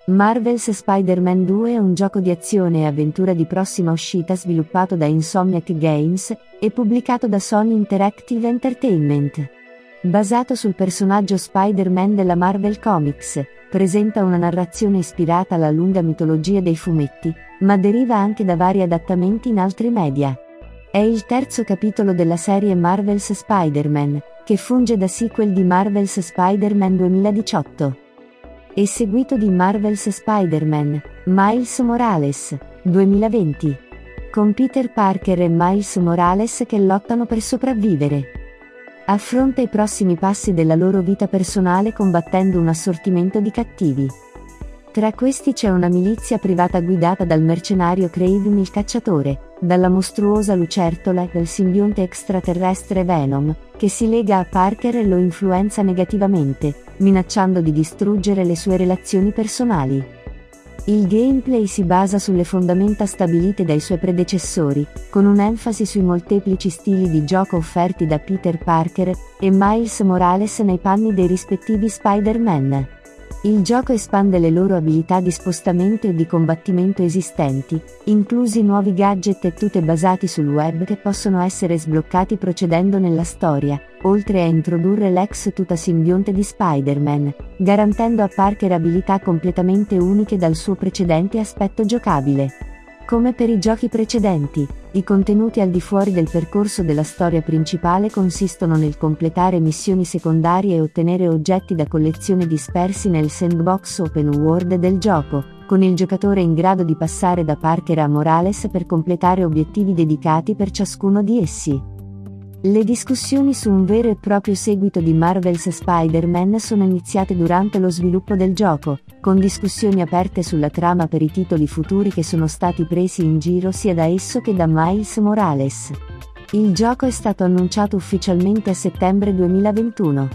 Marvel's Spider-Man 2 è un gioco di azione e avventura di prossima uscita sviluppato da Insomniac Games e pubblicato da Sony Interactive Entertainment. Basato sul personaggio Spider-Man della Marvel Comics, presenta una narrazione ispirata alla lunga mitologia dei fumetti, ma deriva anche da vari adattamenti in altri media. È il terzo capitolo della serie Marvel's Spider-Man, che funge da sequel di Marvel's Spider-Man 2018. È seguito di Marvel's Spider-Man, Miles Morales, 2020. Con Peter Parker e Miles Morales che lottano per sopravvivere. Affronta i prossimi passi della loro vita personale combattendo un assortimento di cattivi. Tra questi c'è una milizia privata guidata dal mercenario Kraven il cacciatore, dalla mostruosa lucertola e dal simbionte extraterrestre Venom, che si lega a Parker e lo influenza negativamente, minacciando di distruggere le sue relazioni personali. Il gameplay si basa sulle fondamenta stabilite dai suoi predecessori, con un'enfasi sui molteplici stili di gioco offerti da Peter Parker e Miles Morales nei panni dei rispettivi Spider-Man. Il gioco espande le loro abilità di spostamento e di combattimento esistenti, inclusi nuovi gadget e tute basati sul web che possono essere sbloccati procedendo nella storia, oltre a introdurre l'ex tuta simbionte di Spider-Man, garantendo a Parker abilità completamente uniche dal suo precedente aspetto giocabile. Come per i giochi precedenti, i contenuti al di fuori del percorso della storia principale consistono nel completare missioni secondarie e ottenere oggetti da collezione dispersi nel sandbox open world del gioco, con il giocatore in grado di passare da Parker a Morales per completare obiettivi dedicati per ciascuno di essi. Le discussioni su un vero e proprio seguito di Marvel's Spider-Man sono iniziate durante lo sviluppo del gioco, con discussioni aperte sulla trama per i titoli futuri che sono stati presi in giro sia da esso che da Miles Morales. Il gioco è stato annunciato ufficialmente a settembre 2021.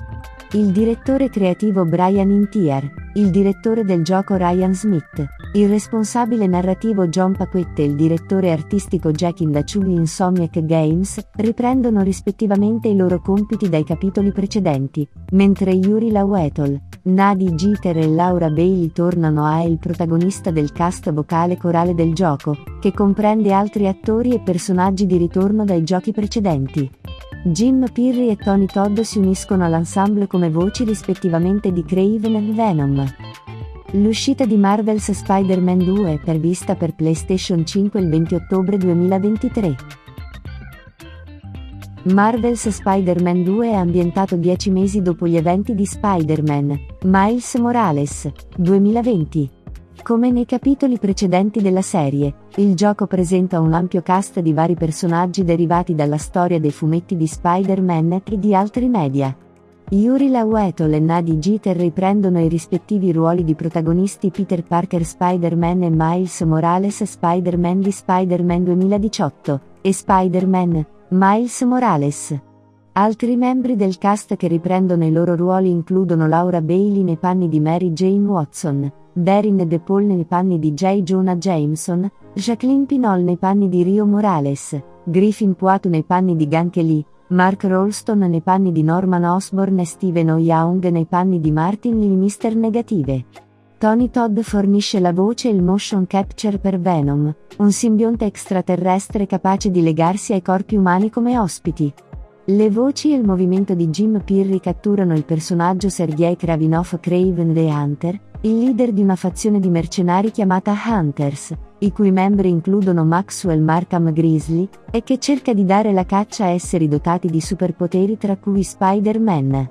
Il direttore creativo Brian Intier, il direttore del gioco Ryan Smith, il responsabile narrativo John Paquette e il direttore artistico Jack Indachu di Insomniac Games riprendono rispettivamente i loro compiti dai capitoli precedenti, mentre Yuri Lawetol, Nadi Jeter e Laura Bailey tornano a il protagonista del cast vocale corale del gioco, che comprende altri attori e personaggi di ritorno dai giochi precedenti. Jim Pirri e Tony Todd si uniscono all'ensemble come voci rispettivamente di Kraven e Venom. L'uscita di Marvel's Spider-Man 2 è prevista per PlayStation 5 il 20 ottobre 2023. Marvel's Spider-Man 2 è ambientato 10 mesi dopo gli eventi di Spider-Man, Miles Morales, 2020. Come nei capitoli precedenti della serie, il gioco presenta un ampio cast di vari personaggi derivati dalla storia dei fumetti di Spider-Man e di altri media. Yuri Lawetol e Nadi Jeter riprendono i rispettivi ruoli di protagonisti Peter Parker Spider-Man e Miles Morales Spider-Man di Spider-Man 2018, e Spider-Man, Miles Morales. Altri membri del cast che riprendono i loro ruoli includono Laura Bailey nei panni di Mary Jane Watson, Darin DePaul nei panni di J. Jonah Jameson, Jacqueline Pinol nei panni di Rio Morales, Griffin Puatu nei panni di Ganke Lee, Mark Rolston nei panni di Norman Osborn e Steven O'Young nei panni di Martin Lee Mr. Negative. Tony Todd fornisce la voce e il motion capture per Venom, un simbionte extraterrestre capace di legarsi ai corpi umani come ospiti. Le voci e il movimento di Jim Pirri catturano il personaggio Sergei Kravinov Kraven the Hunter, il leader di una fazione di mercenari chiamata Hunters, i cui membri includono Maxwell Markham Grizzly, e che cerca di dare la caccia a esseri dotati di superpoteri tra cui Spider-Man.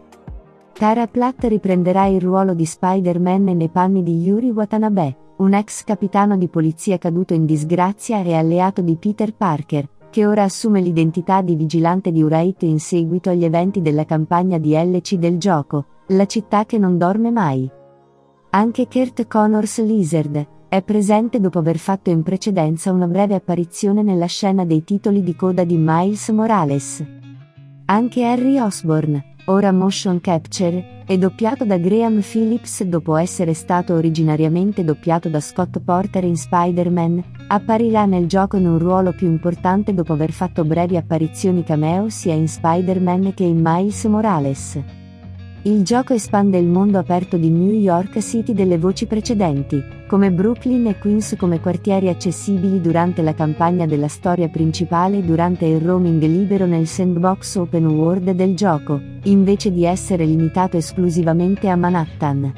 Tara Platt riprenderà il ruolo di Spider-Man nei panni di Yuri Watanabe, un ex capitano di polizia caduto in disgrazia e alleato di Peter Parker, che ora assume l'identità di vigilante di Wright in seguito agli eventi della campagna DLC del gioco, La città che non dorme mai. Anche Kurt Connors Lizard è presente dopo aver fatto in precedenza una breve apparizione nella scena dei titoli di coda di Miles Morales. Anche Harry Osborn, ora motion capture, è doppiato da Graham Phillips dopo essere stato originariamente doppiato da Scott Porter in Spider-Man, apparirà nel gioco in un ruolo più importante dopo aver fatto brevi apparizioni cameo sia in Spider-Man che in Miles Morales. Il gioco espande il mondo aperto di New York City delle voci precedenti, come Brooklyn e Queens come quartieri accessibili durante la campagna della storia principale e durante il roaming libero nel sandbox open world del gioco, invece di essere limitato esclusivamente a Manhattan.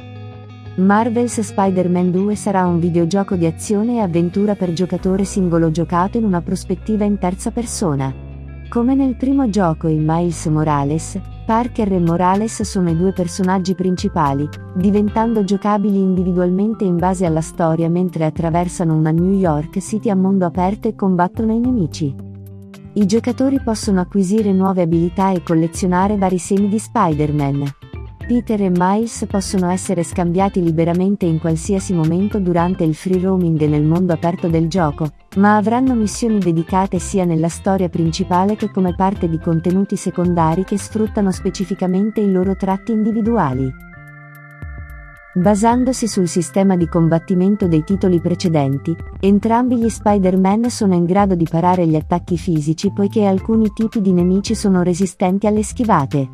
Marvel's Spider-Man 2 sarà un videogioco di azione e avventura per giocatore singolo giocato in una prospettiva in terza persona. Come nel primo gioco in Miles Morales, Parker e Morales sono i due personaggi principali, diventando giocabili individualmente in base alla storia mentre attraversano una New York City a mondo aperto e combattono i nemici. I giocatori possono acquisire nuove abilità e collezionare vari semi di Spider-Man. Peter e Miles possono essere scambiati liberamente in qualsiasi momento durante il free roaming nel mondo aperto del gioco, ma avranno missioni dedicate sia nella storia principale che come parte di contenuti secondari che sfruttano specificamente i loro tratti individuali. Basandosi sul sistema di combattimento dei titoli precedenti, entrambi gli Spider-Man sono in grado di parare gli attacchi fisici poiché alcuni tipi di nemici sono resistenti alle schivate.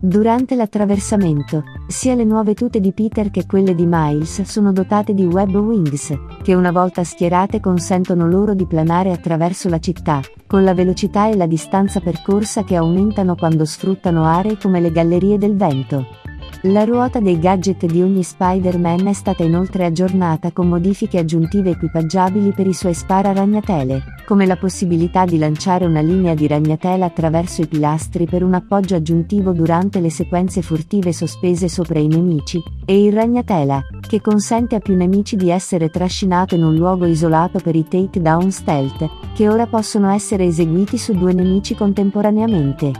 Durante l'attraversamento, sia le nuove tute di Peter che quelle di Miles sono dotate di web wings, che una volta schierate consentono loro di planare attraverso la città, con la velocità e la distanza percorsa che aumentano quando sfruttano aree come le gallerie del vento. La ruota dei gadget di ogni Spider-Man è stata inoltre aggiornata con modifiche aggiuntive equipaggiabili per i suoi spara-ragnatele, come la possibilità di lanciare una linea di ragnatela attraverso i pilastri per un appoggio aggiuntivo durante le sequenze furtive sospese sopra i nemici, e il ragnatela, che consente a più nemici di essere trascinato in un luogo isolato per i takedown stealth, che ora possono essere eseguiti su due nemici contemporaneamente.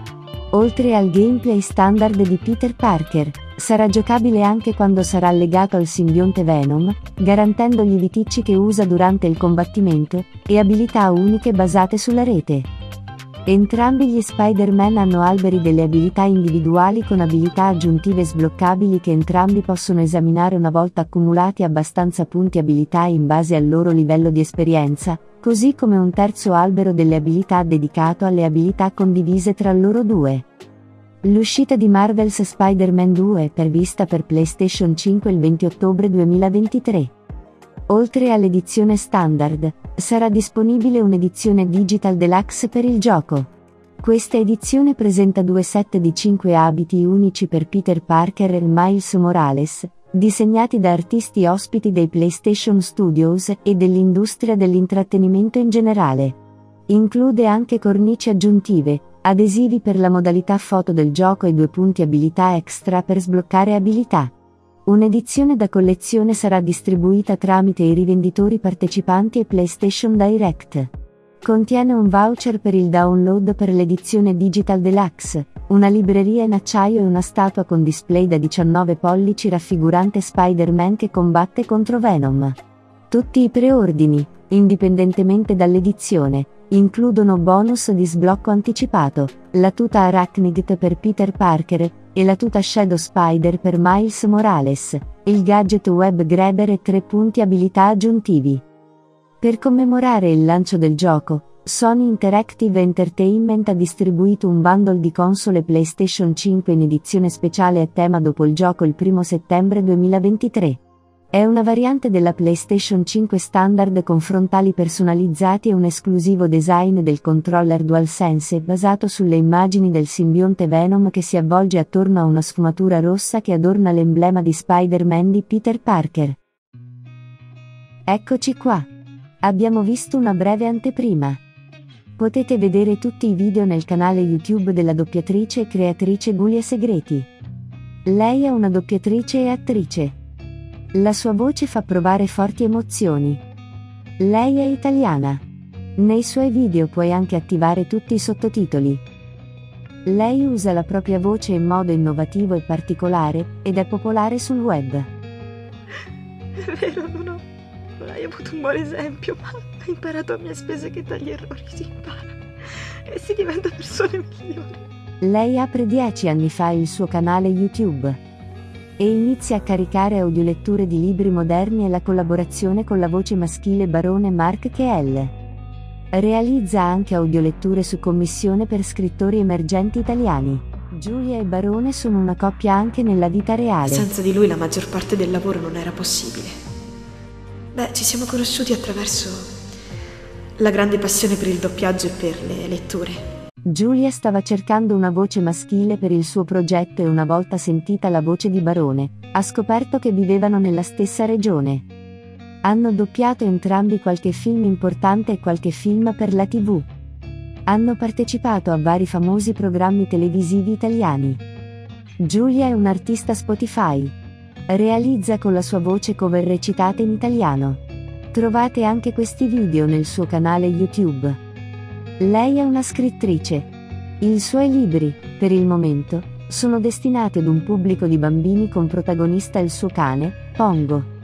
Oltre al gameplay standard di Peter Parker, sarà giocabile anche quando sarà legato al simbionte Venom, garantendogli i viticci che usa durante il combattimento, e abilità uniche basate sulla rete. Entrambi gli Spider-Man hanno alberi delle abilità individuali con abilità aggiuntive sbloccabili che entrambi possono esaminare una volta accumulati abbastanza punti abilità in base al loro livello di esperienza, così come un terzo albero delle abilità dedicato alle abilità condivise tra loro due. L'uscita di Marvel's Spider-Man 2 è prevista per PlayStation 5 il 20 ottobre 2023. Oltre all'edizione standard, sarà disponibile un'edizione Digital Deluxe per il gioco. Questa edizione presenta due set di 5 abiti unici per Peter Parker e Miles Morales, disegnati da artisti ospiti dei PlayStation Studios e dell'industria dell'intrattenimento in generale. Include anche cornici aggiuntive, adesivi per la modalità foto del gioco e 2 punti abilità extra per sbloccare abilità. Un'edizione da collezione sarà distribuita tramite i rivenditori partecipanti e PlayStation Direct. Contiene un voucher per il download per l'edizione Digital Deluxe, una libreria in acciaio e una statua con display da 19 pollici raffigurante Spider-Man che combatte contro Venom. Tutti i preordini, indipendentemente dall'edizione, includono bonus di sblocco anticipato, la tuta Arachnid per Peter Parker, e la tuta Shadow Spider per Miles Morales, il gadget Web Grabber e 3 punti abilità aggiuntivi. Per commemorare il lancio del gioco, Sony Interactive Entertainment ha distribuito un bundle di console PlayStation 5 in edizione speciale a tema dopo il gioco il 1 settembre 2023. È una variante della PlayStation 5 standard con frontali personalizzati e un esclusivo design del controller DualSense basato sulle immagini del simbionte Venom che si avvolge attorno a una sfumatura rossa che adorna l'emblema di Spider-Man di Peter Parker. Eccoci qua. Abbiamo visto una breve anteprima. Potete vedere tutti i video nel canale YouTube della doppiatrice e creatrice Giulia Segreti. Lei è una doppiatrice e attrice. La sua voce fa provare forti emozioni. Lei è italiana. Nei suoi video puoi anche attivare tutti i sottotitoli. Lei usa la propria voce in modo innovativo e particolare, ed è popolare sul web. È vero, non hai avuto un buon esempio, ma hai imparato a mie spese che dagli errori si impara e si diventa persone migliori. Lei apre 10 anni fa il suo canale YouTube e inizia a caricare audioletture di libri moderni e la collaborazione con la voce maschile barone Mark Kell. Realizza anche audioletture su commissione per scrittori emergenti italiani. Giulia e Barone sono una coppia anche nella vita reale. Senza di lui la maggior parte del lavoro non era possibile. Beh, ci siamo conosciuti attraverso la grande passione per il doppiaggio e per le letture. Giulia stava cercando una voce maschile per il suo progetto e una volta sentita la voce di Barone, ha scoperto che vivevano nella stessa regione. Hanno doppiato entrambi qualche film importante e qualche film per la TV. Hanno partecipato a vari famosi programmi televisivi italiani. Giulia è un'artista Spotify. Realizza con la sua voce cover recitate in italiano. Trovate anche questi video nel suo canale YouTube. Lei è una scrittrice. I suoi libri, per il momento, sono destinati ad un pubblico di bambini con protagonista il suo cane, Pongo.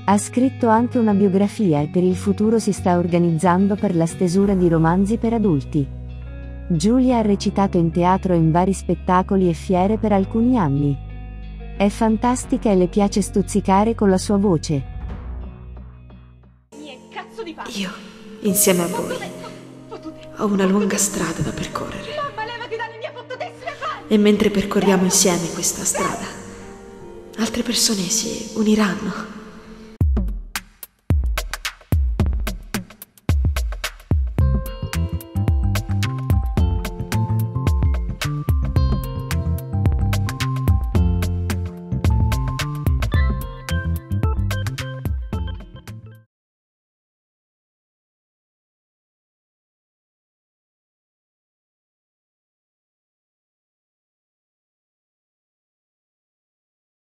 Ha scritto anche una biografia e per il futuro si sta organizzando per la stesura di romanzi per adulti. Giulia ha recitato in teatro e in vari spettacoli e fiere per alcuni anni. È fantastica e le piace stuzzicare con la sua voce. Io, insieme a voi, ho una lunga strada da percorrere. E mentre percorriamo insieme questa strada, altre persone si uniranno.